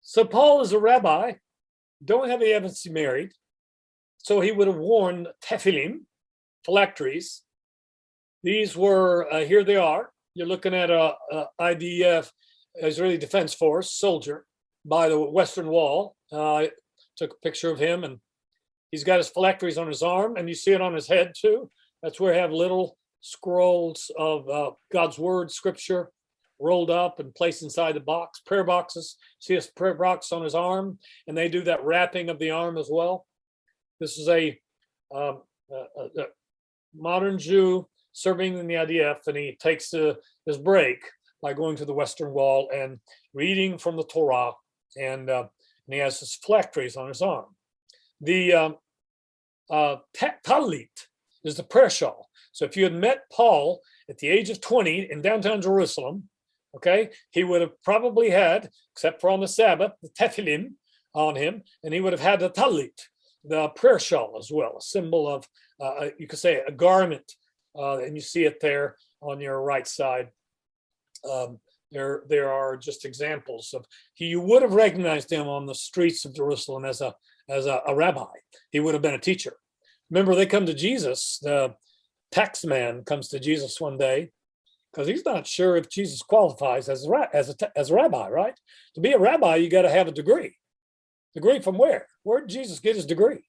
So Paul is a rabbi, don't have any evidence he married. So he would have worn tefillin, phylacteries. These were, here they are. You're looking at a IDF, Israeli Defense Force soldier by the Western Wall. I took a picture of him, and he's got his phylacteries on his arm, and you see it on his head too. That's where I have little scrolls of God's word, scripture, rolled up and placed inside the box, prayer boxes. See his prayer box on his arm, and they do that wrapping of the arm as well. This is a modern Jew serving in the IDF, and he takes his break by going to the Western Wall and reading from the Torah, and he has his phylacteries on his arm. The talit is the prayer shawl. So if you had met Paul at the age of 20 in downtown Jerusalem, okay, he would have probably had, except for on the Sabbath, the tefillin on him, and he would have had the talit, the prayer shawl as well, a symbol of, you could say, a garment, and you see it there on your right side. There are just examples of you would have recognized him on the streets of Jerusalem as a rabbi. He would have been a teacher. Remember, they come to Jesus. The tax man comes to Jesus one day because he's not sure if Jesus qualifies as a rabbi, right? To be a rabbi, you got to have a degree. Degree from where? Where did Jesus get his degree?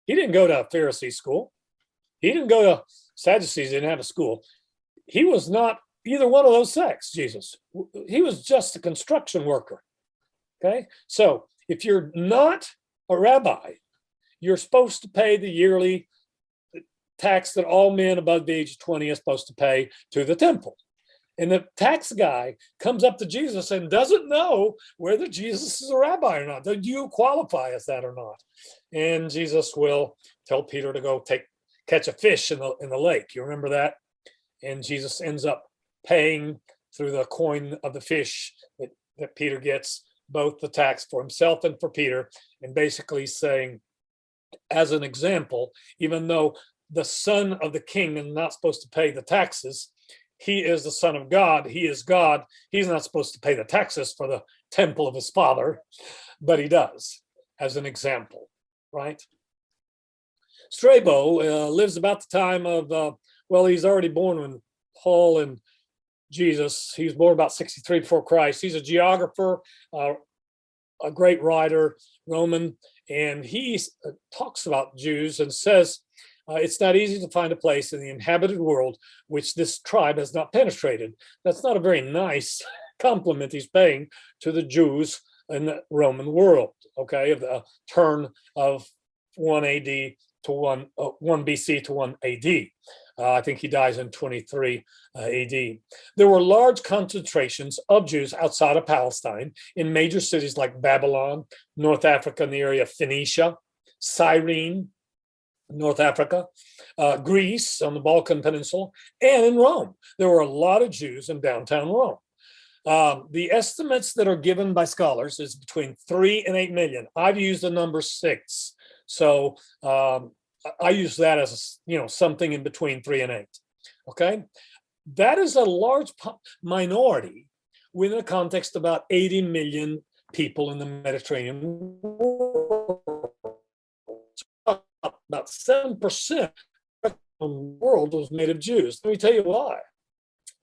He didn't go to a Pharisee school. He didn't go to Sadducees, didn't have a school. He was not either one of those sects, Jesus. He was just a construction worker. Okay? So if you're not a rabbi, you're supposed to pay the yearly tax that all men above the age of 20 are supposed to pay to the temple. And the tax guy comes up to Jesus and doesn't know whether Jesus is a rabbi or not. Do you qualify as that or not? And Jesus will tell Peter to go catch a fish in the lake. You remember that? And Jesus ends up paying through the coin of the fish that Peter gets, both the tax for himself and for Peter, and basically saying, as an example, even though the son of the king is not supposed to pay the taxes, he is the son of God. He is God. He's not supposed to pay the taxes for the temple of his father, but he does, as an example, right? Strabo lives about the time of, he's already born when Paul and Jesus, he was born about 63 before Christ. He's a geographer, a great writer, Roman, and he talks about Jews and says, it's not easy to find a place in the inhabited world which this tribe has not penetrated. That's not a very nice compliment he's paying to the Jews in the Roman world, okay, of the turn of 1 AD to 1 BC to 1 AD. I think he dies in 23 AD. There were large concentrations of Jews outside of Palestine in major cities like Babylon, North Africa in the area of Phoenicia, Cyrene, North Africa, Greece on the Balkan Peninsula, and in Rome. There were a lot of Jews in downtown Rome. The estimates that are given by scholars is between 3 and 8 million. I've used the number 6. So I use that as something in between 3 and 8. Okay, that is a large minority within a context of about 80 million people in the Mediterranean world. About 7% of the world was made of Jews. Let me tell you why.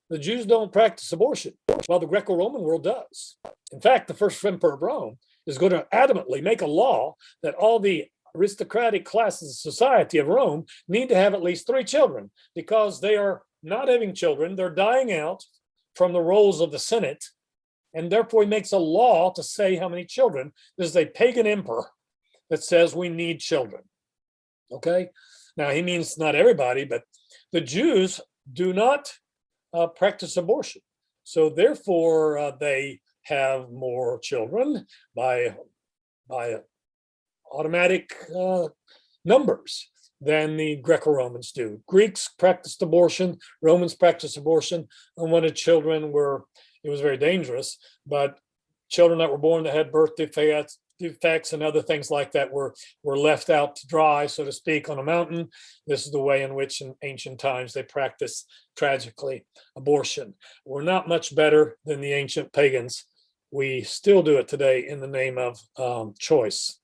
The Jews don't practice abortion, while the Greco-Roman world does. In fact, the first emperor of Rome is going to adamantly make a law that all the aristocratic classes of society of Rome need to have at least 3 children, because they are not having children. They're dying out from the roles of the Senate, and therefore he makes a law to say how many children. This is a pagan emperor that says we need children. Okay, now he means not everybody, but the Jews do not practice abortion. So therefore they have more children by automatic numbers than the Greco-Romans do. Greeks practiced abortion, Romans practiced abortion. Unwanted children it was very dangerous, but children that were born that had birth defects and other things like that were left out to dry, so to speak, on a mountain. This is the way in which in ancient times they practiced, tragically, abortion. We're not much better than the ancient pagans we still do it today in the name of choice.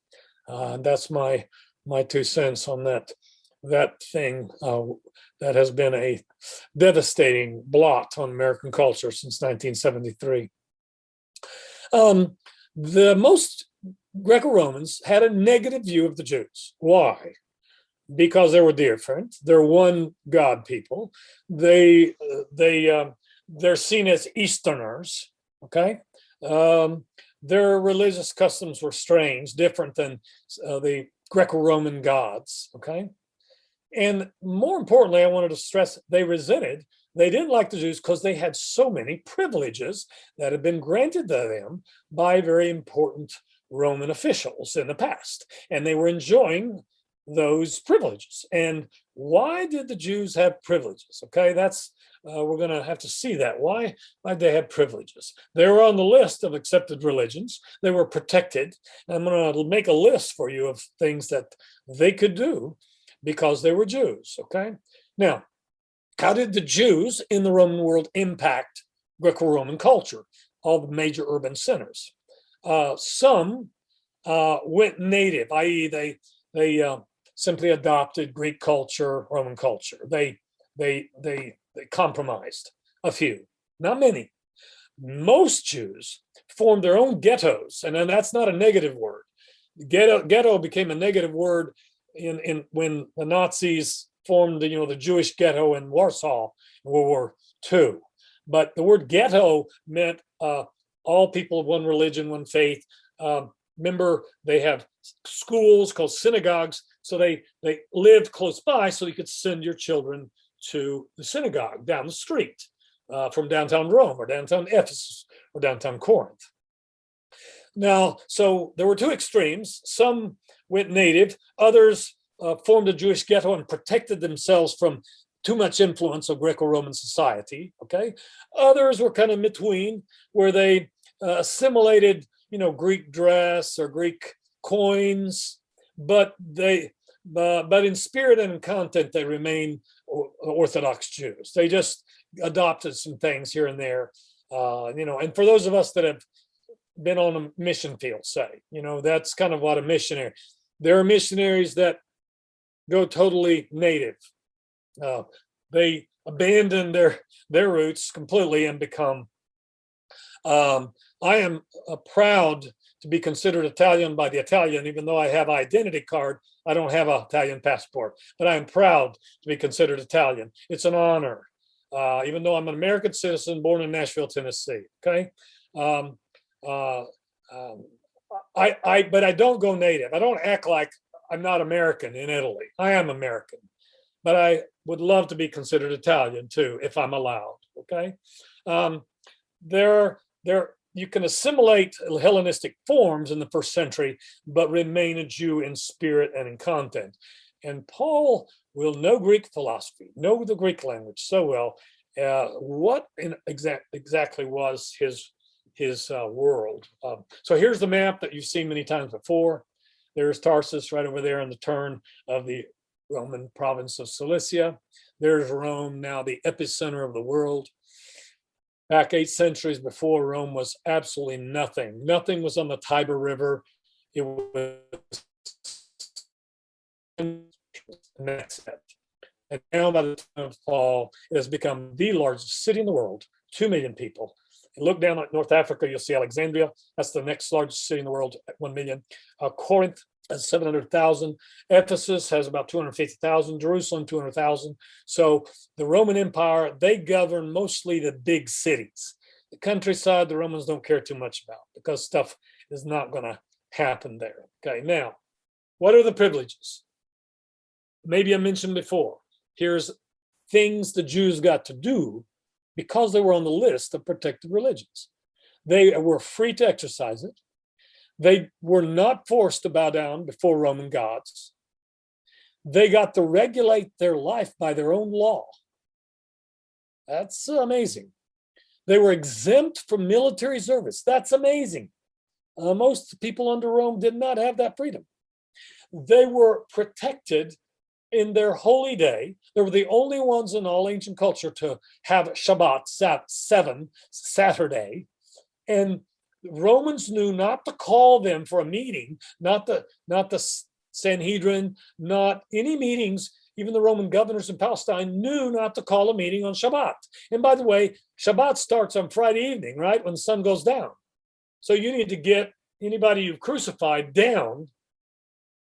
That's my 2 cents on that thing that has been a devastating blot on American culture since 1973. The most Greco-Romans had a negative view of the Jews. Why? Because they were different. They're one God people. They're seen as Easterners. Okay, their religious customs were strange, different than the Greco-Roman gods. Okay, and more importantly, I wanted to stress they didn't like the Jews because they had so many privileges that had been granted to them by very important Roman officials in the past, and they were enjoying those privileges. And why did the Jews have privileges? Okay, that's we're going to have to see that. Why did they have privileges? They were on the list of accepted religions. They were protected. I'm going to make a list for you of things that they could do because they were Jews. Okay, now, how did the Jews in the Roman world impact Greco-Roman culture, all the major urban centers? Some went native, i.e., they simply adopted Greek culture, Roman culture. They compromised. A few, not many. Most Jews formed their own ghettos, and then that's not a negative word. Ghetto became a negative word in when the Nazis formed the Jewish ghetto in Warsaw in World War II. But the word ghetto meant all people of one religion, one faith. Remember, they have schools called synagogues, so they lived close by, so you could send your children to the synagogue down the street from downtown Rome or downtown Ephesus or downtown Corinth. Now, so there were two extremes. Some went native, others formed a Jewish ghetto and protected themselves from too much influence of Greco-Roman society. Okay, others were kind of between, where they assimilated, Greek dress or Greek coins, but in spirit and in content they remain Orthodox Jews. They just adopted some things here and there, And for those of us that have been on a mission field, say, that's kind of what a missionary. There are missionaries that go totally native. They abandon their roots completely and become. I am proud to be considered Italian by the Italian, even though I have an identity card. I don't have an Italian passport, but I am proud to be considered Italian. It's an honor, even though I'm an American citizen born in Nashville, Tennessee. Okay, but I don't go native. I don't act like I'm not American in Italy. I am American, but I would love to be considered Italian too, if I'm allowed. Okay, you can assimilate Hellenistic forms in the first century, but remain a Jew in spirit and in content. And Paul will know Greek philosophy, know the Greek language so well. What exactly was his world? So here's the map that you've seen many times before. There's Tarsus right over there in the turn of the Roman province of Cilicia. There's Rome, now the epicenter of the world. Back 8 centuries before, Rome was absolutely nothing. Nothing was on the Tiber River. It was, and that's it. And now, by the time of Paul, it has become the largest city in the world, 2 million people. You look down at North Africa, you'll see Alexandria. That's the next largest city in the world at 1 million. Corinth has 700,000. Ephesus has about 250,000. Jerusalem, 200,000. So the Roman Empire, they govern mostly the big cities. The countryside, the Romans don't care too much about because stuff is not going to happen there. Okay, now, what are the privileges? Maybe I mentioned before. Here's things the Jews got to do because they were on the list of protected religions. They were free to exercise it. They were not forced to bow down before Roman gods. They got to regulate their life by their own law. That's amazing. They were exempt from military service. That's amazing. Most people under Rome did not have that freedom. They were protected in their holy day. They were the only ones in all ancient culture to have Shabbat, 7, Saturday. And Romans knew not to call them for a meeting, not the Sanhedrin, not any meetings. Even the Roman governors in Palestine knew not to call a meeting on Shabbat. And by the way, Shabbat starts on Friday evening, right? When the sun goes down. So you need to get anybody you've crucified down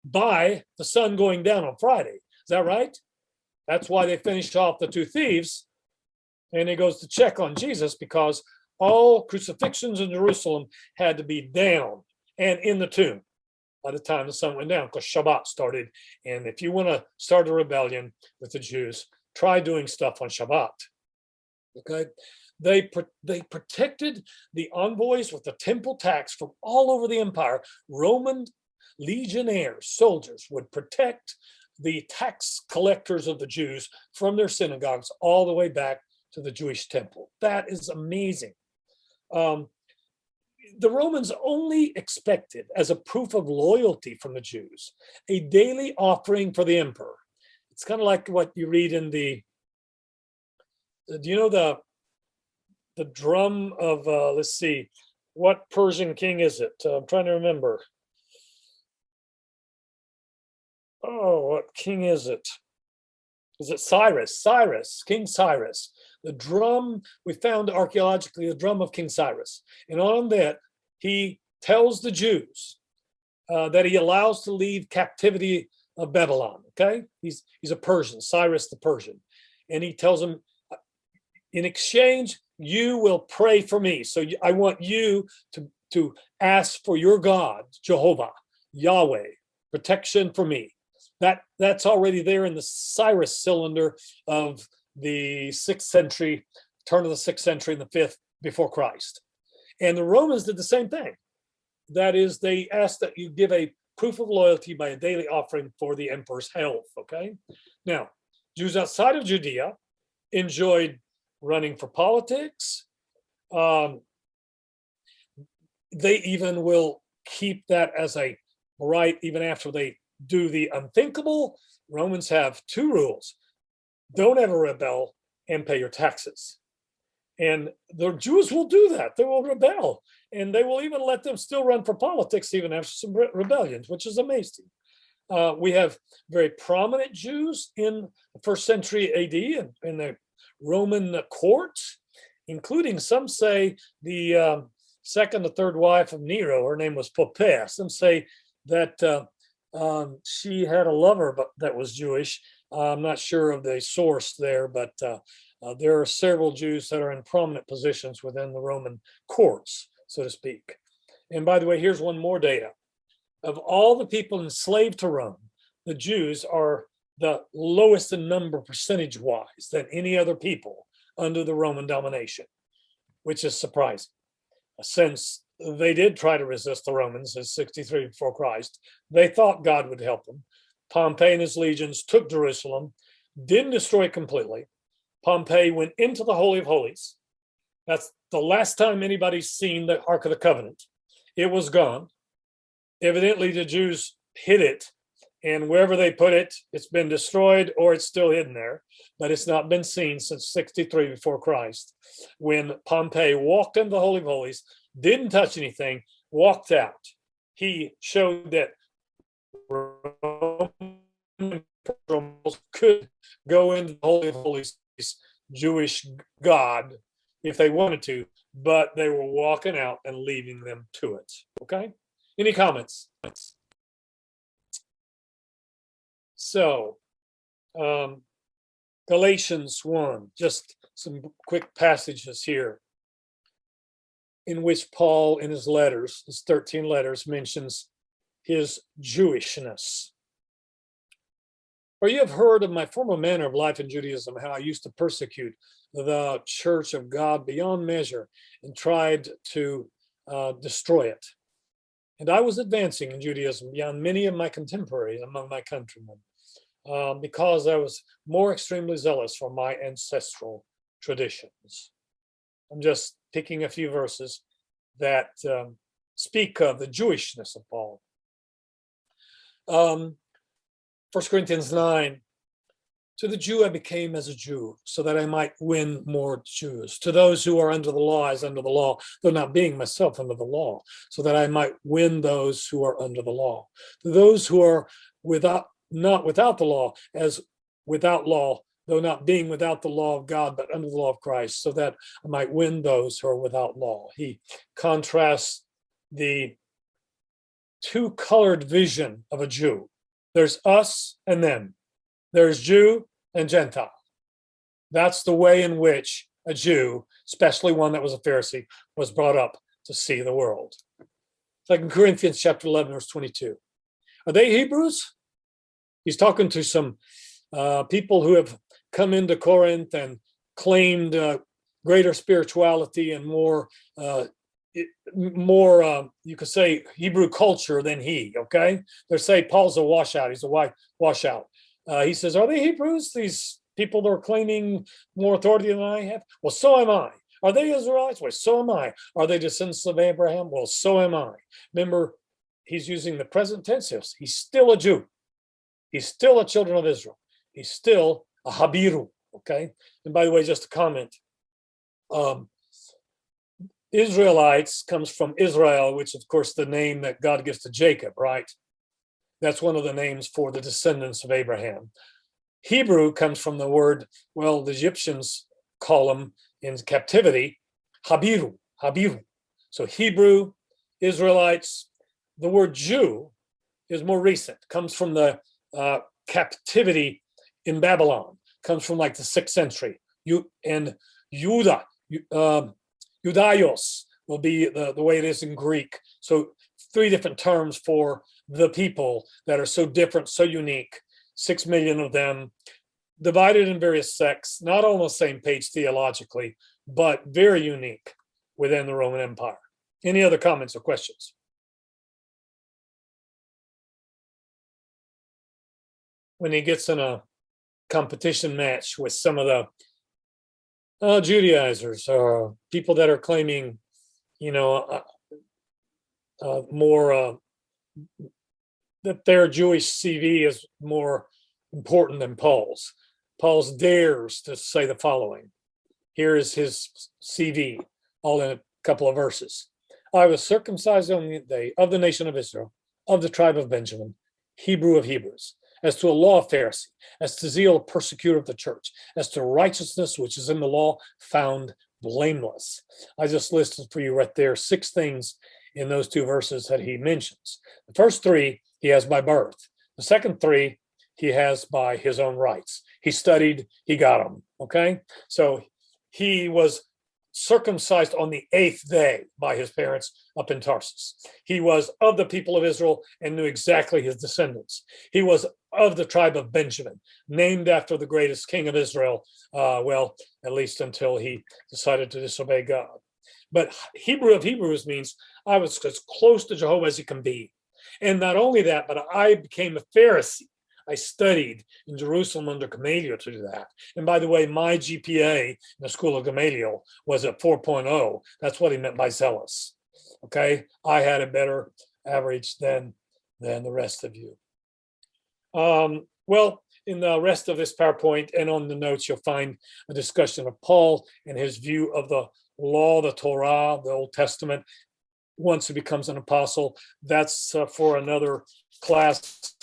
by the sun going down on Friday. Is that right? That's why they finished off the two thieves. And he goes to check on Jesus because all crucifixions in Jerusalem had to be down and in the tomb by the time the sun went down, because Shabbat started. And if you want to start a rebellion with the Jews, try doing stuff on Shabbat. Okay, they protected the envoys with the temple tax from all over the empire. Roman legionnaires, soldiers, would protect the tax collectors of the Jews from their synagogues all the way back to the Jewish temple. That is amazing. The Romans only expected, as a proof of loyalty from the Jews, a daily offering for the emperor. It's kind of like what you read in the, do you know the drum of, let's see, what Persian king is it? I'm trying to remember. Oh, what king is it? Is it Cyrus? Cyrus, King Cyrus. The drum, we found archaeologically the drum of King Cyrus. And on that, he tells the Jews that he allows to leave captivity of Babylon, okay? He's a Persian, Cyrus the Persian. And he tells them, in exchange, you will pray for me. So I want you to ask for your God, Jehovah, Yahweh, protection for me. That's already there in the Cyrus cylinder of the 6th century, turn of the 6th century and the 5th before Christ. And the Romans did the same thing. That is, they asked that you give a proof of loyalty by a daily offering for the emperor's health, okay? Now, Jews outside of Judea enjoyed running for politics. They even will keep that as a right even after they do the unthinkable. Romans have 2 rules. Don't ever rebel and pay your taxes. And the Jews will do that. They will rebel. And they will even let them still run for politics even after some rebellions, which is amazing. We have very prominent Jews in the 1st century AD in the Roman court, including, some say, the second or third wife of Nero. Her name was Poppaea. Some say that she had a lover but that was Jewish. I'm not sure of the source there, but there are several Jews that are in prominent positions within the Roman courts, so to speak. And by the way, here's one more data. Of all the people enslaved to Rome, the Jews are the lowest in number percentage-wise than any other people under the Roman domination, which is surprising, since they did try to resist the Romans in 63 before Christ. They thought God would help them. Pompey and his legions took Jerusalem, didn't destroy it completely. Pompey went into the Holy of Holies. That's the last time anybody's seen the Ark of the Covenant. It was gone. Evidently, the Jews hid it, and wherever they put it, it's been destroyed or it's still hidden there, but it's not been seen since 63 before Christ, when Pompey walked into the Holy of Holies, didn't touch anything, walked out. He showed that Roman could go into the Holy of Holies, Jewish God, if they wanted to, but they were walking out and leaving them to it. Okay? Any comments? So, Galatians 1, just some quick passages here, in which Paul, in his letters, his 13 letters, mentions his Jewishness. For you have heard of my former manner of life in Judaism, how I used to persecute the church of God beyond measure and tried to destroy it. And I was advancing in Judaism beyond many of my contemporaries among my countrymen, because I was more extremely zealous for my ancestral traditions. I'm just picking a few verses that speak of the Jewishness of Paul. 1 Corinthians 9, To the Jew I became as a Jew, so that I might win more Jews. To those who are under the law, as under the law, though not being myself under the law, so that I might win those who are under the law. To those who are not without the law, as without law, though not being without the law of God, but under the law of Christ, so that I might win those who are without law. He contrasts the two-colored vision of a Jew. There's us and them. There's Jew and Gentile. That's the way in which a Jew, especially one that was a Pharisee, was brought up to see the world. 2 Corinthians chapter 11, verse 22. Are they Hebrews? He's talking to some people who have come into Corinth and claimed greater spirituality and more, you could say, Hebrew culture than he, okay? They say Paul's a washout. He's a white washout. He says, are they Hebrews? These people that are claiming more authority than I have? Well, so am I. Are they Israelites? Well, so am I. Are they descendants of Abraham? Well, so am I. Remember, he's using the present tense. He's still a Jew. He's still a children of Israel. He's still a Habiru, okay? And by the way, just a comment. Israelites comes from Israel, which of course the name that God gives to Jacob, right? That's one of the names for the descendants of Abraham. Hebrew comes from the word, well, the Egyptians call them in captivity, Habiru, Habiru. So Hebrew, Israelites, the word Jew is more recent, comes from the captivity in Babylon, comes from like the 6th century. And Judah, Judaios will be the way it is in Greek. So 3 different terms for the people that are so different, so unique, 6 million of them, divided in various sects, not on the same page theologically, but very unique within the Roman Empire. Any other comments or questions? When he gets in a competition match with some of the Judaizers or people that are claiming, more that their Jewish CV is more important than Paul's. Paul's dares to say the following. Here is his CV, all in a couple of verses. I was circumcised on the day of the nation of Israel, of the tribe of Benjamin, Hebrew of Hebrews, as to a law of Pharisee, as to zeal, persecutor of the church, as to righteousness which is in the law, found blameless. I just listed for you right there 6 things in those 2 verses that he mentions. The first 3 he has by birth. The second 3 he has by his own rights. He studied, he got them, okay? So he was circumcised on the 8th day by his parents up in Tarsus. He was of the people of Israel and knew exactly his descendants. He was of the tribe of Benjamin, named after the greatest king of Israel, well, at least until he decided to disobey God. But Hebrew of Hebrews means I was as close to Jehovah as you can be. And not only that, but I became a Pharisee. I studied in Jerusalem under Gamaliel to do that. And by the way, my GPA in the school of Gamaliel was at 4.0. That's what he meant by zealous. Okay, I had a better average than the rest of you. Well, in the rest of this PowerPoint and on the notes, you'll find a discussion of Paul and his view of the law, the Torah, the Old Testament, once he becomes an apostle. That's for another class.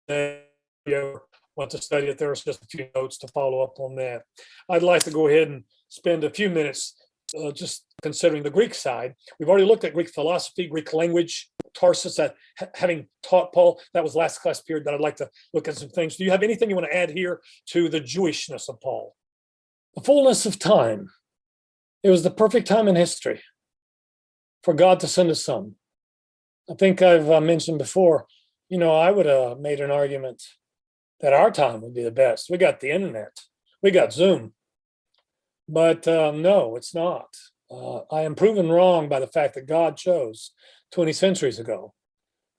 If you want to study it, there's just a few notes to follow up on that. I'd like to go ahead and spend a few minutes just considering the Greek side. We've already looked at Greek philosophy, Greek language, Tarsus, that having taught Paul, that was last class period, but I'd like to look at some things. Do you have anything you want to add here to the Jewishness of Paul? The fullness of time. It was the perfect time in history for God to send his son. I think I've mentioned before, I would have made an argument that our time would be the best. We got the internet, we got Zoom, but no, it's not. I am proven wrong by the fact that God chose 20 centuries ago,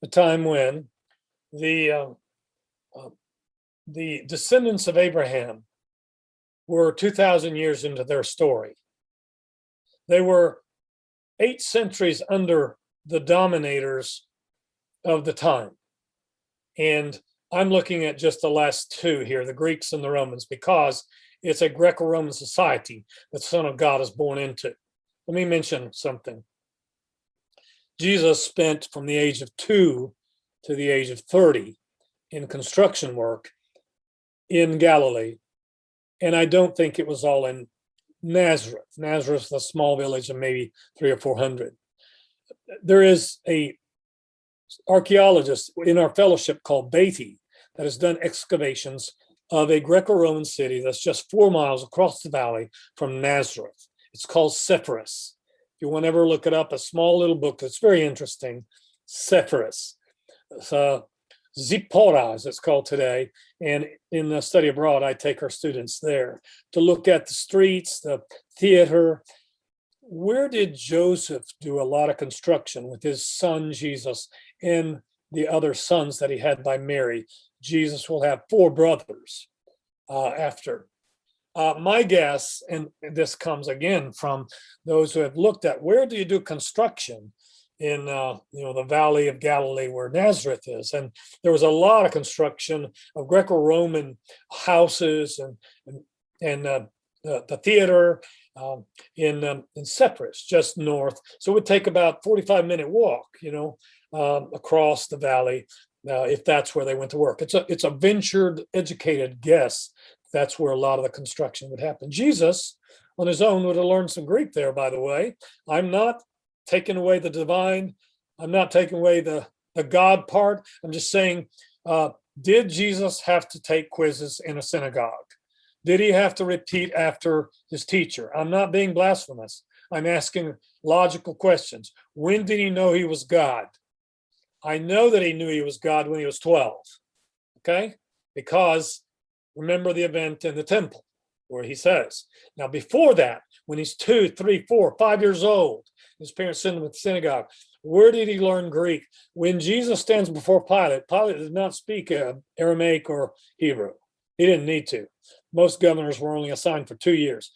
the time when the descendants of Abraham were 2,000 years into their story. They were 8 centuries under the dominators of the time. And I'm looking at just the last two here, the Greeks and the Romans, because it's a Greco-Roman society that the Son of God is born into. Let me mention something. Jesus spent from the age of 2 to the age of 30 in construction work in Galilee. And I don't think it was all in Nazareth. Nazareth is a small village of maybe 300 or 400. There is a archaeologist in our fellowship called Beatty that has done excavations of a Greco-Roman city that's just 4 miles across the valley from Nazareth. It's called Sepphoris. If you want to ever look it up, a small little book that's very interesting, Sepphoris. Zippora, as it's called today. And in the study abroad, I take our students there to look at the streets, the theater. Where did Joseph do a lot of construction with his son Jesus and the other sons that he had by Mary? Jesus will have 4 brothers after. My guess, and this comes again from those who have looked at where do you do construction in the Valley of Galilee where Nazareth is, and there was a lot of construction of Greco-Roman houses and the theater in Sepphoris, just north. So it would take about 45-minute walk, across the valley if that's where they went to work. It's a ventured, educated guess. That's where a lot of the construction would happen. Jesus, on his own, would have learned some Greek there, by the way. I'm not taking away the divine. I'm not taking away the God part. I'm just saying, did Jesus have to take quizzes in a synagogue? Did he have to repeat after his teacher? I'm not being blasphemous. I'm asking logical questions. When did he know he was God? I know that he knew he was God when he was 12, okay? Because remember the event in the temple where he says, now before that, when he's 2, 3, 4, 5 years old, his parents send him to the synagogue. Where did he learn Greek? When Jesus stands before Pilate, Pilate did not speak Aramaic or Hebrew. He didn't need to. Most governors were only assigned for 2 years.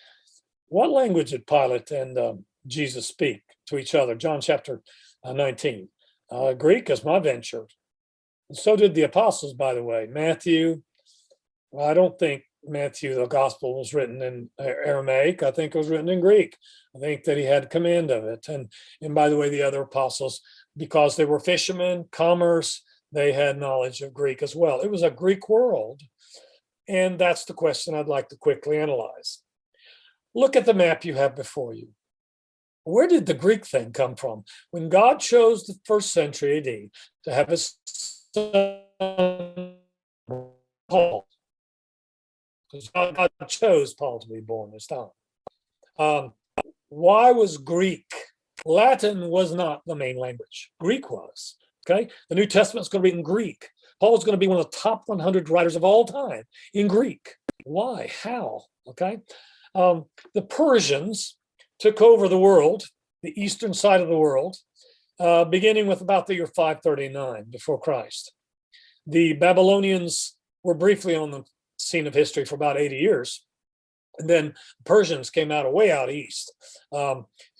What language did Pilate and Jesus speak to each other? John chapter 19. Greek is my venture. And so did the apostles, by the way. Matthew, well, I don't think Matthew, the gospel, was written in Aramaic. I think it was written in Greek. I think that he had command of it. And by the way, the other apostles, because they were fishermen, commerce, they had knowledge of Greek as well. It was a Greek world. And that's the question I'd like to quickly analyze. Look at the map you have before you. Where did the Greek thing come from? When God chose the 1st century AD to have his son Paul, because God chose Paul to be born this time. Why was Greek? Latin was not the main language. Greek was, okay? The New Testament is going to be in Greek. Paul is going to be one of the top 100 writers of all time in Greek. Why? How? Okay? The Persians took over the world, the eastern side of the world, beginning with about the year 539 before Christ. The Babylonians were briefly on the scene of history for about 80 years. And then the Persians came out way out east.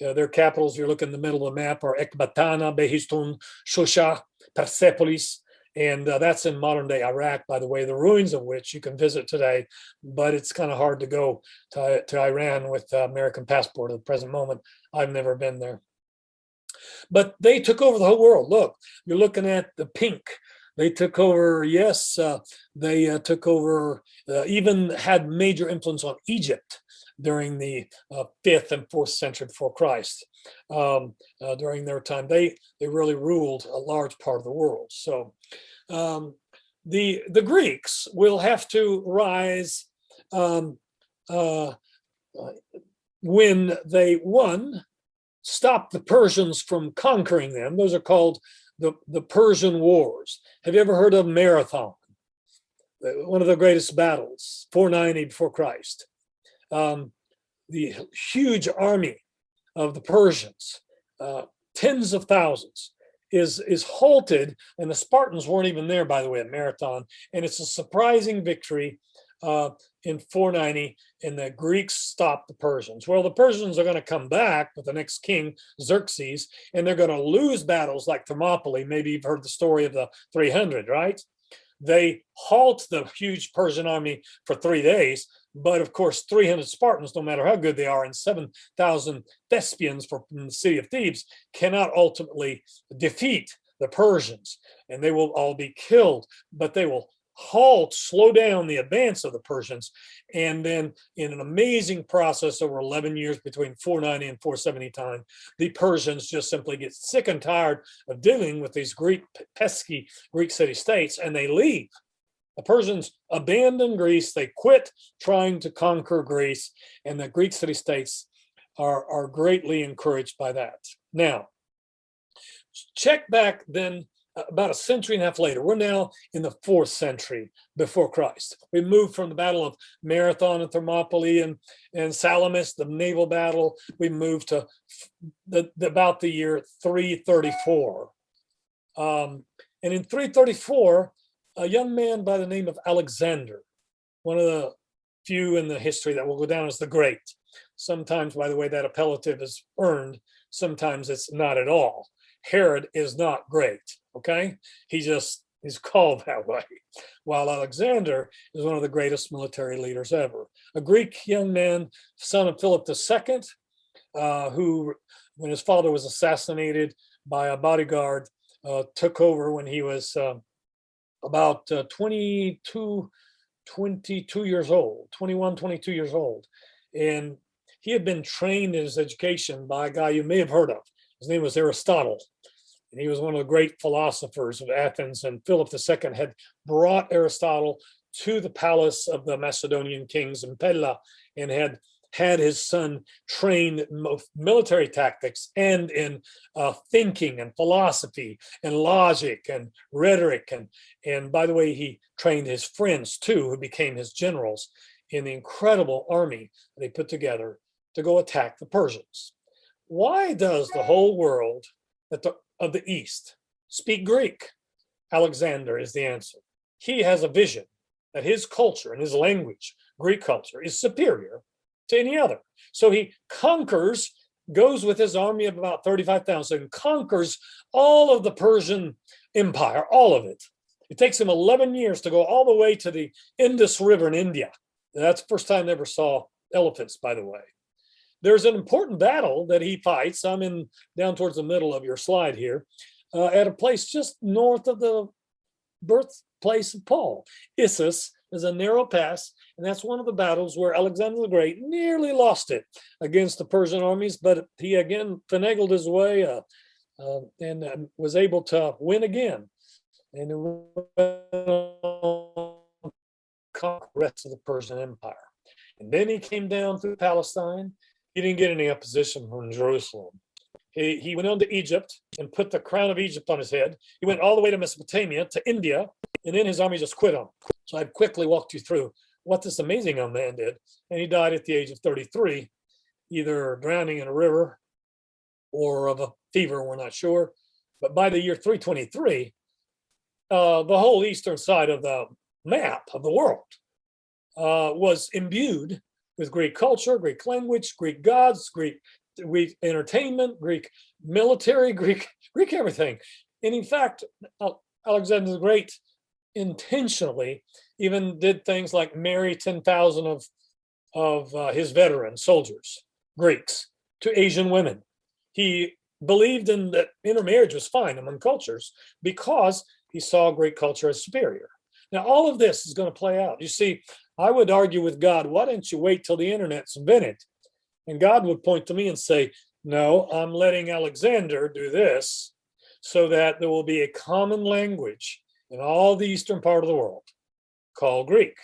Their capitals, if you look in the middle of the map, are Ekbatana, Behistun, Shusha, Persepolis. And that's in modern day Iraq, by the way, the ruins of which you can visit today, but it's kind of hard to go to Iran with American passport at the present moment. I've never been there. But they took over the whole world. Look, you're looking at the pink. They took over, they took over, even had major influence on Egypt during the 5th and 4th century before Christ. During their time, they really ruled a large part of the world. So the Greeks will have to rise when they, stop the Persians from conquering them. Those are called the Persian Wars. Have you ever heard of Marathon? One of the greatest battles, 490 before Christ. The huge army of the Persians, tens of thousands, is halted, and the Spartans weren't even there, by the way, at Marathon. And it's a surprising victory in 490, and the Greeks stopped the Persians. Well, the Persians are going to come back with the next king, Xerxes, and they're going to lose battles like Thermopylae. Maybe you've heard the story of the 300, right? They halt the huge Persian army for 3 days, but of course, 300 Spartans, no matter how good they are, and 7,000 Thespians from the city of Thebes cannot ultimately defeat the Persians, and they will all be killed, but they will slow down the advance of the Persians. And then in an amazing process over 11 years between 490 and 470 time, the Persians just simply get sick and tired of dealing with these pesky Greek city-states, and they leave. The Persians abandon Greece. They quit trying to conquer Greece, and the Greek city-states are greatly encouraged by that. Now, check back then about a century and a half later. We're now in the 4th century before Christ. We moved from the Battle of Marathon and Thermopylae and Salamis, the naval battle. We moved to about the year 334. And in 334, a young man by the name of Alexander, one of the few in the history that will go down as the Great. Sometimes, by the way, that appellative is earned. Sometimes it's not at all. Herod is not great, okay? He's called that way, while Alexander is one of the greatest military leaders ever. A Greek young man, son of Philip II, who, when his father was assassinated by a bodyguard, took over when he was about 22 years old, 21, 22 years old. And he had been trained in his education by a guy you may have heard of. His name was Aristotle, and he was one of the great philosophers of Athens. And Philip II had brought Aristotle to the palace of the Macedonian kings in Pella, and had his son trained in military tactics and in thinking and philosophy and logic and rhetoric. And by the way, he trained his friends too, who became his generals in the incredible army they put together to go attack the Persians. Why does the whole world of the East speak Greek? Alexander is the answer. He has a vision that his culture and his language, Greek culture, is superior to any other. So he conquers, goes with his army of about 35,000, conquers all of the Persian Empire, all of it. It takes him 11 years to go all the way to the Indus River in India. That's the first time they ever saw elephants, by the way. There's an important battle that he fights. I'm down towards the middle of your slide here, at a place just north of the birthplace of Paul. Issus is a narrow pass, and that's one of the battles where Alexander the Great nearly lost it against the Persian armies, but he again finagled his way and was able to win again. And conquer the rest of the Persian Empire. And then he came down through Palestine. He didn't get any opposition from Jerusalem. He went on to Egypt and put the crown of Egypt on his head. He went all the way to Mesopotamia, to India, and then his army just quit on him. So I've quickly walked you through what this amazing young man did. And he died at the age of 33, either drowning in a river or of a fever, we're not sure. But by the year 323, the whole eastern side of the map of the world was imbued with Greek culture, Greek language, Greek gods, Greek entertainment, Greek military, Greek everything. And in fact, Alexander the Great intentionally even did things like marry 10,000 of his veteran soldiers, Greeks, to Asian women. He believed in that intermarriage was fine among cultures because he saw Greek culture as superior. Now, all of this is going to play out. You see, I would argue with God, why don't you wait till the internet's invented? And God would point to me and say, no, I'm letting Alexander do this so that there will be a common language in all the eastern part of the world called Greek.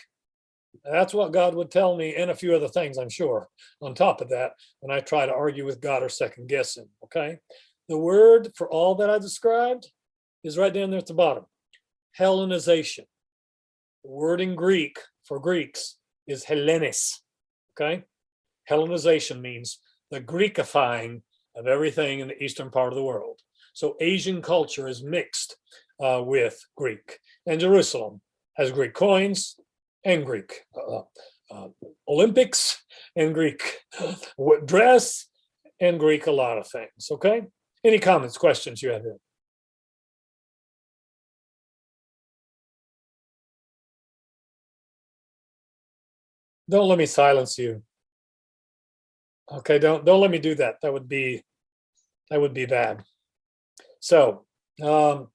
That's what God would tell me, and a few other things, I'm sure, on top of that, when I try to argue with God or second guess him, okay? The word for all that I described is right down there at the bottom, Hellenization. The word in Greek for Greeks is Hellenis, okay? Hellenization means the Greekifying of everything in the eastern part of the world. So Asian culture is mixed with Greek. And Jerusalem has Greek coins and Greek Olympics and Greek dress and Greek a lot of things, okay? Any comments, questions you have here? Don't let me silence you. Okay, don't let me do that. That would be bad. So I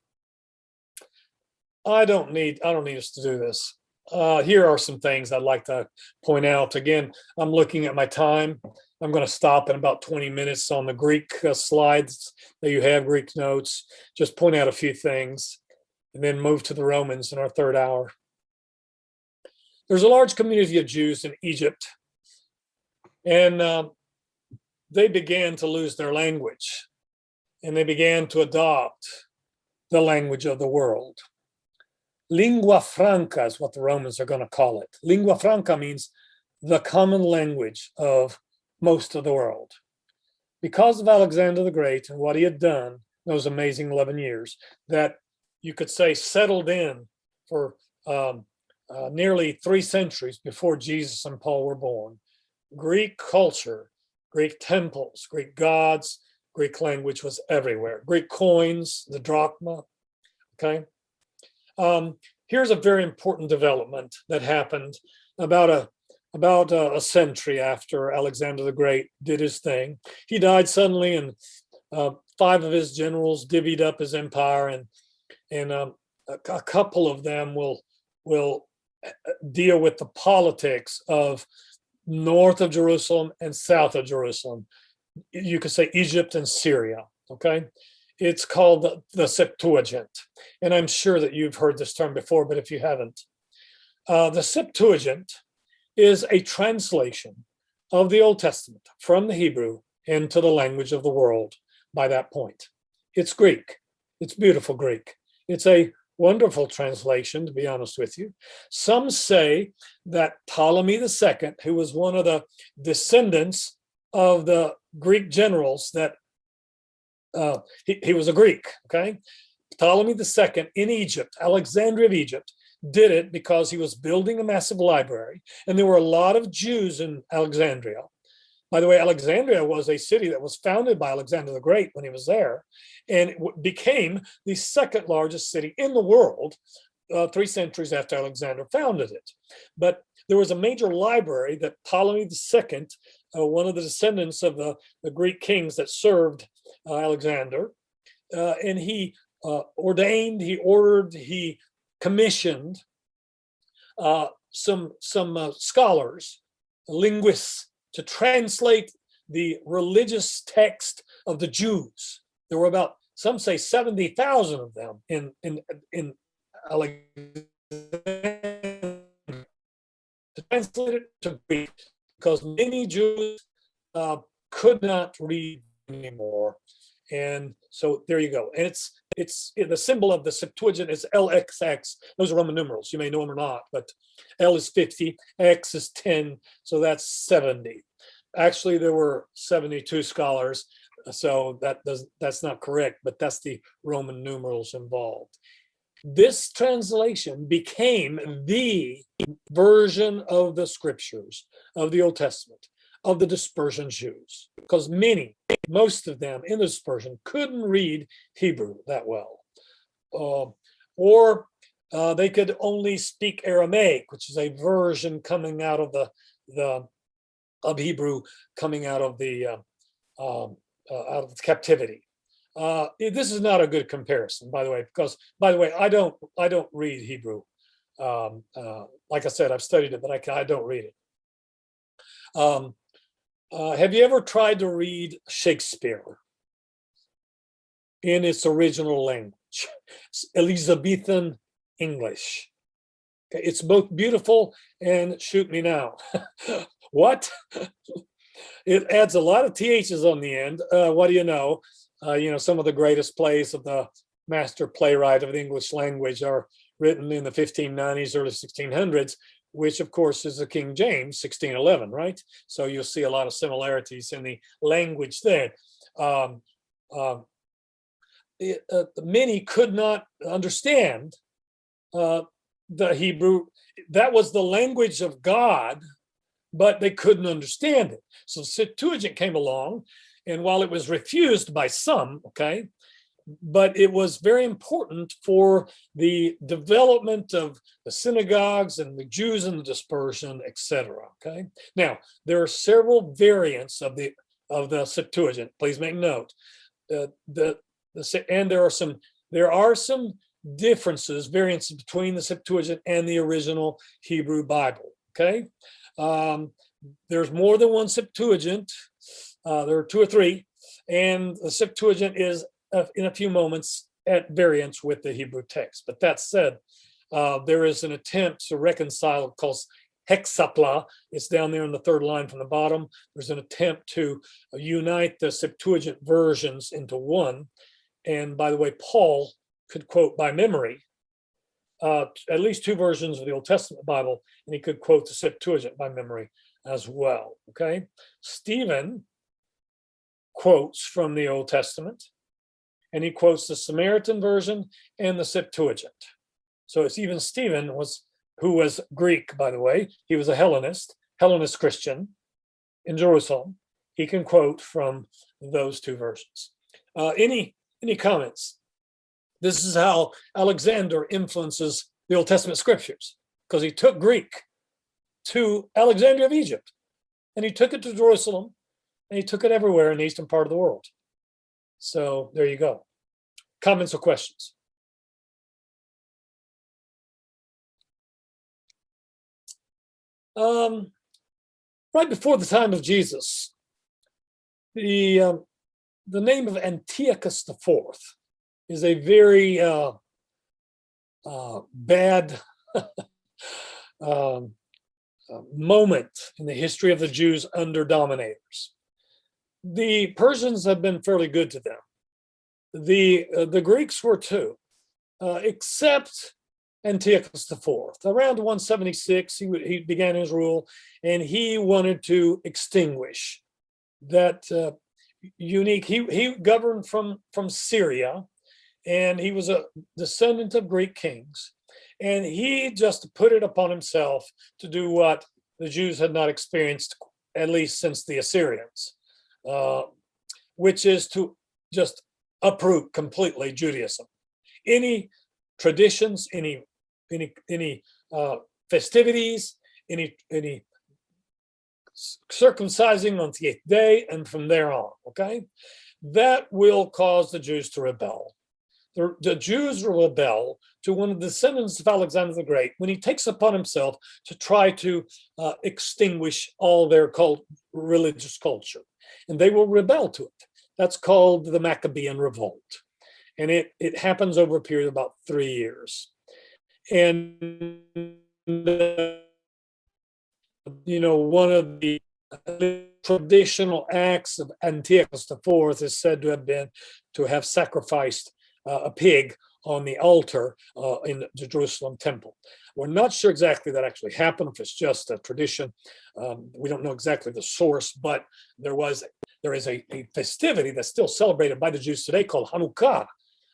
don't need us to do this. Here are some things I'd like to point out. Again, I'm looking at my time. I'm going to stop in about 20 minutes on the Greek slides that you have, Greek notes. Just point out a few things and then move to the Romans in our third hour. There's a large community of Jews in Egypt, and they began to lose their language, and they began to adopt the language of the world. Lingua franca is what the Romans are going to call it. Lingua franca means the common language of most of the world. Because of Alexander the Great and what he had done those amazing 11 years, that you could say settled in for nearly 3 centuries before Jesus and Paul were born. Greek culture, Greek temples, Greek gods, Greek language was everywhere. Greek coins, the drachma, okay? Here's a very important development that happened about a century after Alexander the Great did his thing. He died suddenly, and 5 of his generals divvied up his empire, and a couple of them will deal with the politics of north of Jerusalem and south of Jerusalem. You could say Egypt and Syria, okay? It's called the Septuagint. And I'm sure that you've heard this term before, but if you haven't, the Septuagint is a translation of the Old Testament from the Hebrew into the language of the world by that point. It's Greek. It's beautiful Greek. It's a wonderful translation, to be honest with you. Some say that Ptolemy II, who was one of the descendants of the Greek generals that he was a Greek, okay? Ptolemy II in Egypt, Alexandria of Egypt, did it because he was building a massive library, and there were a lot of Jews in Alexandria. By the way, Alexandria was a city that was founded by Alexander the Great when he was there, and it became the second largest city in the world 3 centuries after Alexander founded it. But there was a major library that Ptolemy II, one of the descendants of the Greek kings that served Alexander, and he ordained, he ordered, he commissioned some scholars, linguists, to translate the religious text of the Jews. There were about, some say 70,000 of them in Alexandria, to translate it to Greek, because many Jews could not read anymore. And so there you go. And it's the symbol of the Septuagint is LXX. Those are Roman numerals. You may know them or not, but L is 50, X is 10, so that's 70. Actually, there were 72 scholars, so that's not correct, but that's the Roman numerals involved. This translation became the version of the scriptures of the Old Testament of the dispersion Jews, because most of them in the dispersion couldn't read Hebrew that well, or they could only speak Aramaic, which is a version coming out of of Hebrew coming out of the captivity. This is not a good comparison, by the way, because I don't read Hebrew. Like I said, I've studied it, but I don't read it. Have you ever tried to read Shakespeare in its original language, Elizabethan English? Okay, it's both beautiful and shoot me now. What? It adds a lot of THs on the end. What do you know? Some of the greatest plays of the master playwright of the English language are written in the 1590s, early 1600s, which of course is the King James, 1611, right? So you'll see a lot of similarities in the language there. Many could not understand the Hebrew. That was the language of God, but they couldn't understand it. So Septuagint came along, and while it was refused by some, okay, but it was very important for the development of the synagogues and the Jews and the dispersion, etc. Okay. Now there are several variants of the Septuagint. Please make note. And there are some differences, variances between the Septuagint and the original Hebrew Bible. Okay. There's more than one Septuagint. There are two or three, and the Septuagint is in a few moments at variance with the Hebrew text. But that said, there is an attempt to reconcile called hexapla. It's down there in the third line from the bottom. There's an attempt to unite the Septuagint versions into one. And by the way, Paul could quote by memory at least two versions of the Old Testament Bible, and he could quote the Septuagint by memory as well. Okay. Stephen quotes from the Old Testament, and he quotes the Samaritan version and the Septuagint. So it's even Stephen who was Greek, by the way. He was a Hellenist Christian in Jerusalem. He can quote from those two versions. Any comments? This is how Alexander influences the Old Testament scriptures, because he took Greek to Alexandria of Egypt, and he took it to Jerusalem, and he took it everywhere in the eastern part of the world. So there you go. Comments or questions? Right before the time of Jesus, the name of Antiochus IV is a very bad moment in the history of the Jews under dominators. The Persians have been fairly good to them. The Greeks were too, except Antiochus IV. Around 176, he began his rule, and he wanted to extinguish that unique. He governed from Syria, and he was a descendant of Greek kings, and he just put it upon himself to do what the Jews had not experienced, at least since the Assyrians, which is to just uproot completely Judaism. Any traditions, any festivities, any circumcising on the 8th day, and from there on, okay? That will cause the Jews to rebel. The Jews will rebel to one of the descendants of Alexander the Great when he takes upon himself to try to extinguish all their religious culture, and they will rebel to it. That's called the Maccabean Revolt, and it happens over a period of about 3 years. And one of the traditional acts of Antiochus IV is said to have been to have sacrificed a pig on the altar in the Jerusalem temple. We're not sure exactly that actually happened, if it's just a tradition. We don't know exactly the source, but there is a festivity that's still celebrated by the Jews today called Hanukkah.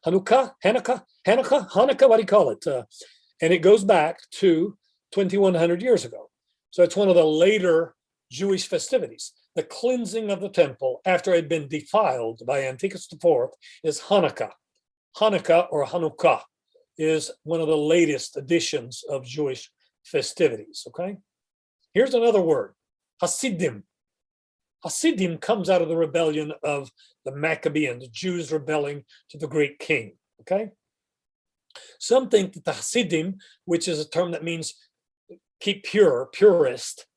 Hanukkah, what do you call it? And it goes back to 2100 years ago. So it's one of the later Jewish festivities. The cleansing of the temple after it had been defiled by Antiochus IV is Hanukkah. Hanukkah or Hanukkah is one of the latest editions of Jewish festivities, okay? Here's another word, Hasidim. Hasidim comes out of the rebellion of the Maccabean, the Jews rebelling to the Greek king, okay? Some think that the Hasidim, which is a term that means keep pure, purist,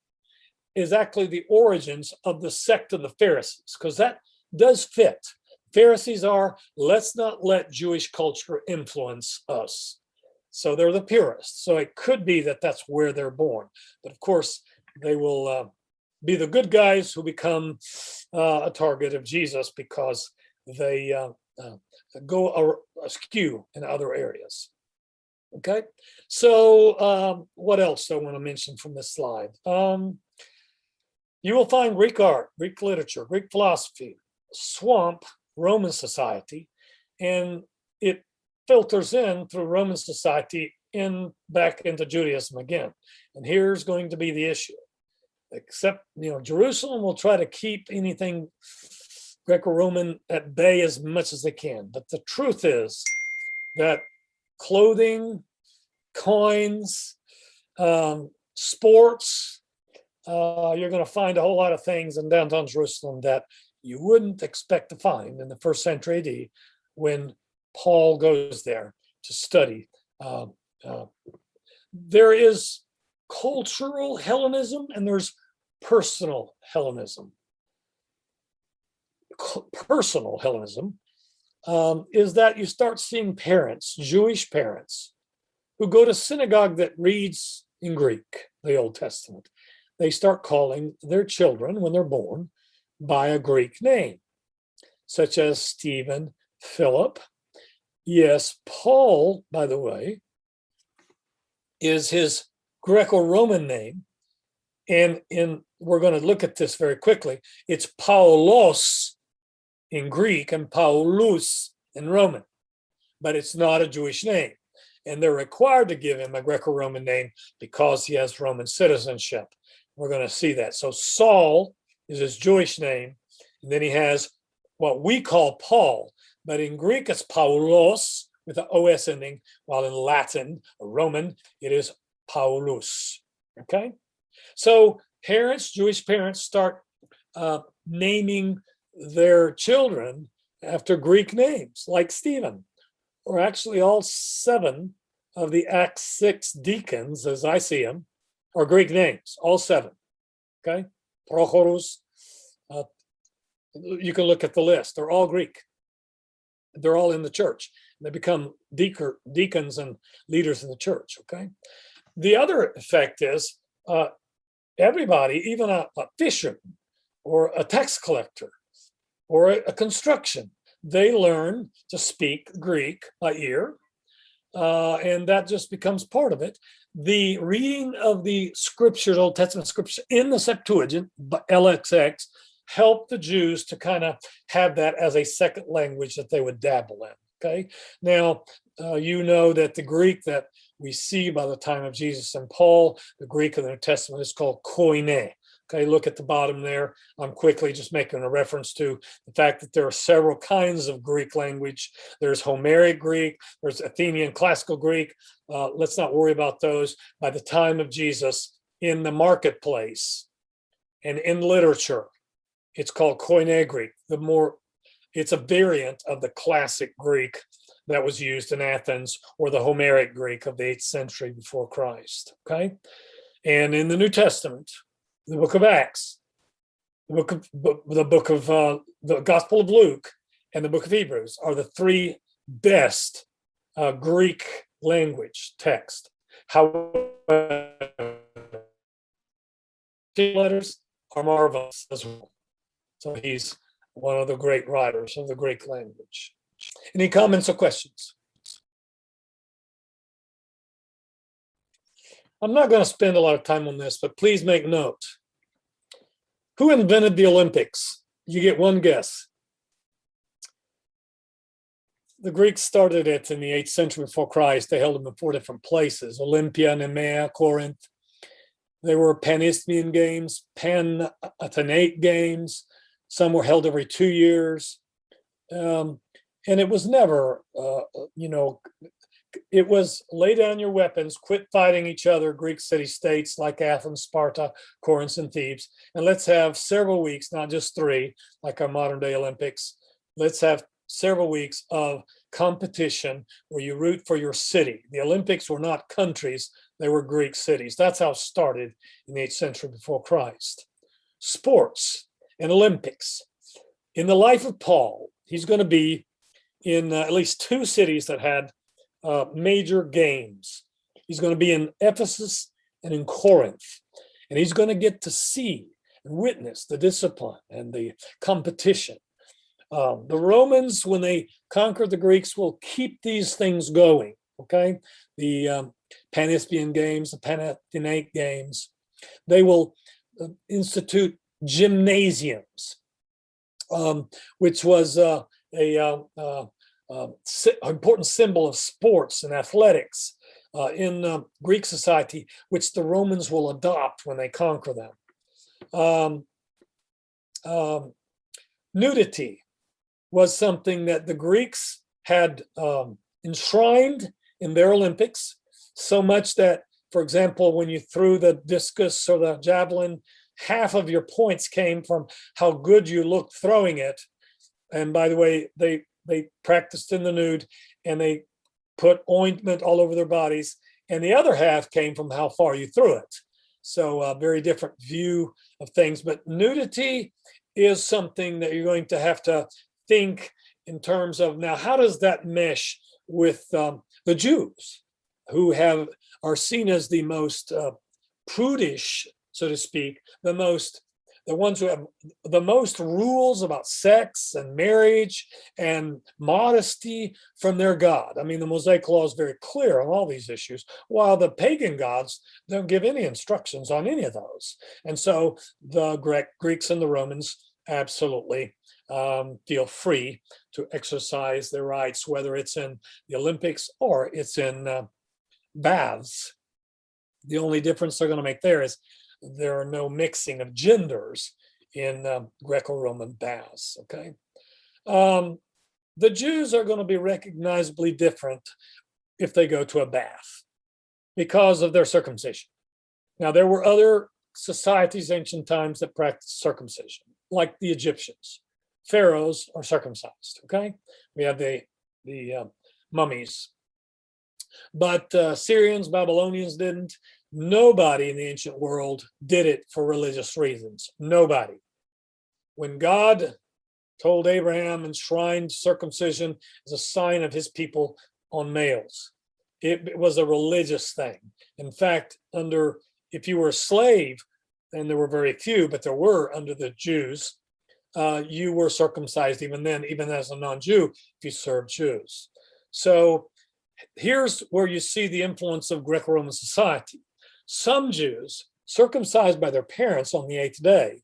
is actually the origins of the sect of the Pharisees, because that does fit. Pharisees are, let's not let Jewish culture influence us. So they're the purists. So it could be that that's where they're born. But of course, they will be the good guys who become a target of Jesus because they go askew in other areas. Okay, so what else do I want to mention from this slide? You will find Greek art, Greek literature, Greek philosophy, swamp Roman society, and it filters in through Roman society back into Judaism again. And here's going to be the issue. Except, Jerusalem will try to keep anything Greco-Roman at bay as much as they can. But the truth is that clothing, coins, sports, you're going to find a whole lot of things in downtown Jerusalem that you wouldn't expect to find in the first century AD when Paul goes there to study. There is cultural Hellenism and there's personal Hellenism. Personal Hellenism is that you start seeing parents, Jewish parents, who go to synagogue that reads in Greek, the Old Testament. They start calling their children when they're born by a Greek name, such as Stephen, Philip. Yes, Paul, by the way, is his Greco-Roman name. And we're going to look at this very quickly. It's Paulos in Greek and Paulus in Roman, but it's not a Jewish name. And they're required to give him a Greco-Roman name because he has Roman citizenship. We're going to see that. So Saul is his Jewish name, and then he has what we call Paul, but in Greek it's Paulos with an OS ending, while in Latin or Roman it is Paulus. Okay, so parents, Jewish parents, start naming their children after Greek names, like Stephen, or actually all 7 of the Acts 6 deacons, as I see them, are Greek names, all 7. Okay, Prochorus. You can look at the list. They're all Greek. They're all in the church. They become deacons and leaders in the church. Okay. The other effect is everybody, even a fisherman or a tax collector or a construction, they learn to speak Greek by ear, and that just becomes part of it. The reading of the scriptures, Old Testament scripture in the Septuagint, LXX, helped the Jews to kind of have that as a second language that they would dabble in. Okay, now you know that the Greek that we see by the time of Jesus and Paul, the Greek of the New Testament, is called koine. Okay, look at the bottom there. I'm quickly just making a reference to the fact that there are several kinds of Greek language. There's Homeric Greek, there's Athenian classical Greek. Let's not worry about those. By the time of Jesus, in the marketplace and in literature, it's called Koine Greek. It's a variant of the classic Greek that was used in Athens, or the Homeric Greek of the 8th century before Christ. Okay, and in the New Testament, the book of Acts, the Gospel of Luke, and the book of Hebrews are the 3 best Greek language text. However, letters are marvelous as well. So he's one of the great writers of the Greek language. Any comments or questions? I'm not going to spend a lot of time on this, but please make note. Who invented the Olympics? You get one guess. The Greeks started it in the 8th century before Christ. They held them in 4 different places: Olympia, Nemea, Corinth. They were Pan-Isthmian games, Pan-Athenaic games. Some were held every 2 years. And it was never, it was lay down your weapons, quit fighting each other, Greek city-states like Athens, Sparta, Corinth, and Thebes, and let's have several weeks, not just 3, like our modern-day Olympics. Let's have several weeks of competition where you root for your city. The Olympics were not countries, they were Greek cities. That's how it started in the 8th century before Christ. Sports and Olympics. In the life of Paul, he's going to be in at least 2 cities that had major games. He's going to be in Ephesus and in Corinth, and he's going to get to see and witness the discipline and the competition. The Romans, when they conquered the Greeks, will keep these things going. Okay, the Pan-Isthmian games, the Pan-Athenaic games. They will institute gymnasiums, which was an important symbol of sports and athletics in Greek society, which the Romans will adopt when they conquer them. Nudity was something that the Greeks had enshrined in their Olympics, so much that, for example, when you threw the discus or the javelin, half of your points came from how good you looked throwing it. And by the way, they practiced in the nude, and they put ointment all over their bodies, and the other half came from how far you threw it. So a very different view of things. But nudity is something that you're going to have to think in terms of, now, how does that mesh with the Jews, who are seen as the most prudish, so to speak, the ones who have the most rules about sex and marriage and modesty from their God. I mean, the Mosaic Law is very clear on all these issues, while the pagan gods don't give any instructions on any of those. And so the Greeks and the Romans absolutely feel free to exercise their rights, whether it's in the Olympics or it's in baths. The only difference they're going to make there is there are no mixing of genders in Greco-Roman baths, okay? The Jews are going to be recognizably different if they go to a bath because of their circumcision. Now, there were other societies, ancient times, that practiced circumcision, like the Egyptians. Pharaohs are circumcised, okay? We have the mummies. But Syrians, Babylonians didn't. Nobody in the ancient world did it for religious reasons. Nobody. When God told Abraham, enshrined circumcision as a sign of his people on males, it was a religious thing. In fact, if you were a slave, and there were very few, but there were under the Jews, you were circumcised even then, even as a non-Jew, if you served Jews. So here's where you see the influence of Greco-Roman society. Some Jews, circumcised by their parents on the 8th day,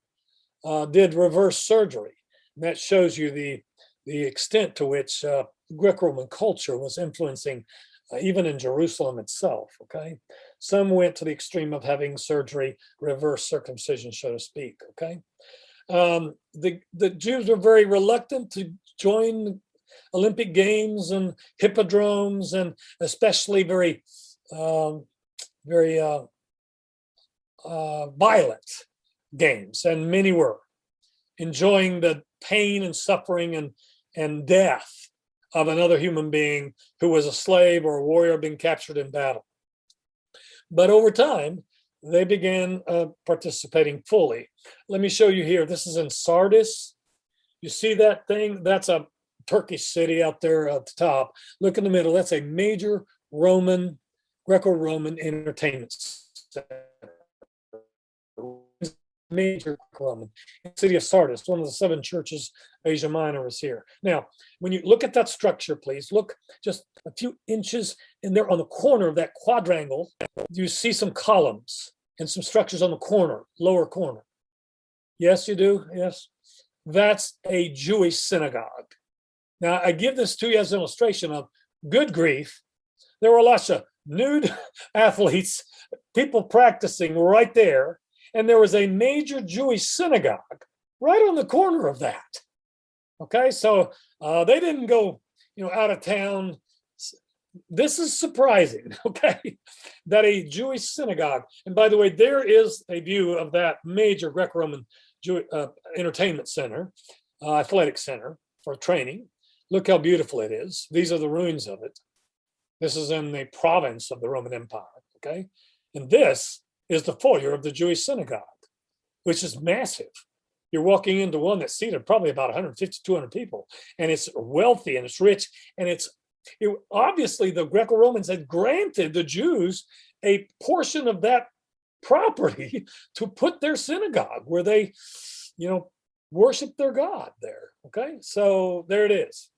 did reverse surgery. And that shows you the extent to which Greco-Roman culture was influencing even in Jerusalem itself, okay? Some went to the extreme of having surgery, reverse circumcision, so to speak, okay? The Jews were very reluctant to join Olympic Games and hippodromes, and especially very violent games, and many were enjoying the pain and suffering and death of another human being who was a slave or a warrior being captured in battle. But over time, they began participating fully. Let me show you here. This is in Sardis. You see that thing? That's a Turkish city out there at the top. Look in the middle. That's a major Greco-Roman entertainment center. Major Roman city of Sardis, one of the 7 churches of Asia Minor, is here. Now, when you look at that structure, please look just a few inches in there on the corner of that quadrangle. You see some columns and some structures on the corner, lower corner. Yes, you do. Yes, that's a Jewish synagogue. Now, I give this to you as an illustration of, good grief, there were lots of nude athletes, people practicing right there. And there was a major Jewish synagogue right on the corner of that. Okay, so they didn't go, out of town. This is surprising, okay, that a Jewish synagogue, and by the way, there is a view of that major Greco-Roman entertainment center, athletic center for training. Look how beautiful it is. These are the ruins of it. This is in the province of the Roman Empire, okay? And this is the foyer of the Jewish synagogue, which is massive. You're walking into one that's seated probably about 150, 200 people, and it's wealthy and it's rich, and obviously the Greco-Romans had granted the Jews a portion of that property to put their synagogue where they, worship their God there. Okay, so there it is.